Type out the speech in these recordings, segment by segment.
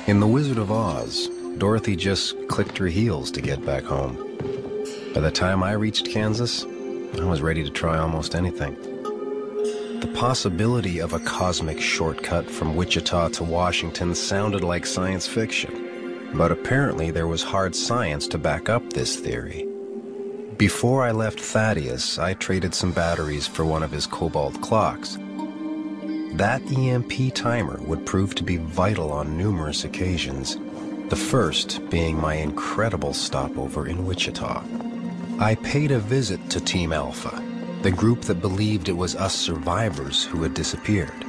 In The Wizard of Oz, Dorothy just clicked her heels to get back home. By the time I reached Kansas, I was ready to try almost anything. The possibility of a cosmic shortcut from Wichita to Washington sounded like science fiction, but apparently there was hard science to back up this theory. Before I left Thaddeus, I traded some batteries for one of his cobalt clocks. That EMP timer would prove to be vital on numerous occasions, the first being my incredible stopover in Wichita. I paid a visit to Team Alpha, the group that believed it was us survivors who had disappeared.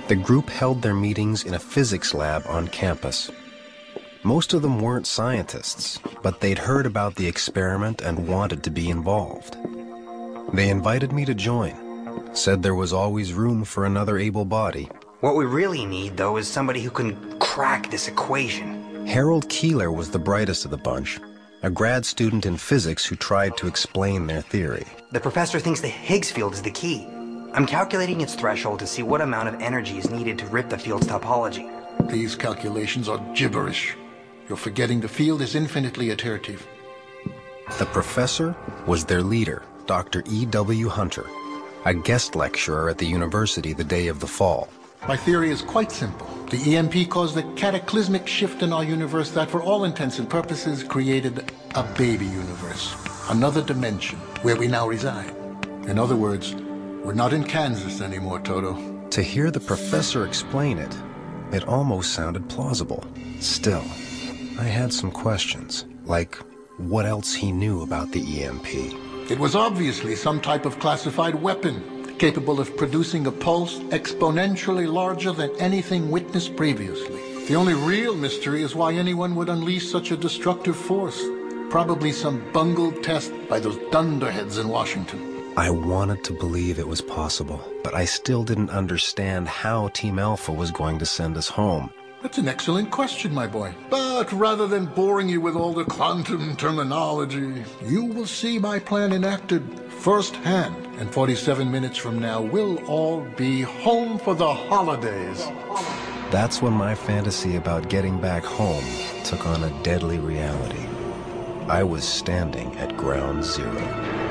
The group held their meetings in a physics lab on campus. Most of them weren't scientists, but they'd heard about the experiment and wanted to be involved. They invited me to join, said there was always room for another able body. What we really need, though, is somebody who can crack this equation. Harold Keeler was the brightest of the bunch, a grad student in physics who tried to explain their theory. The professor thinks the Higgs field is the key. I'm calculating its threshold to see what amount of energy is needed to rip the field's topology. These calculations are gibberish. You're forgetting the field is infinitely iterative. The professor was their leader, Dr. E.W. Hunter, a guest lecturer at the university the day of the fall. My theory is quite simple. The EMP caused a cataclysmic shift in our universe that, for all intents and purposes, created a baby universe, another dimension where we now reside. In other words, we're not in Kansas anymore, Toto. To hear the professor explain it, it almost sounded plausible. Still, I had some questions, like what else he knew about the EMP. It was obviously some type of classified weapon, capable of producing a pulse exponentially larger than anything witnessed previously. The only real mystery is why anyone would unleash such a destructive force. Probably some bungled test by those dunderheads in Washington. I wanted to believe it was possible, but I still didn't understand how Team Alpha was going to send us home. That's an excellent question, my boy. But rather than boring you with all the quantum terminology, you will see my plan enacted firsthand. And 47 minutes from now, we'll all be home for the holidays. That's when my fantasy about getting back home took on a deadly reality. I was standing at ground zero.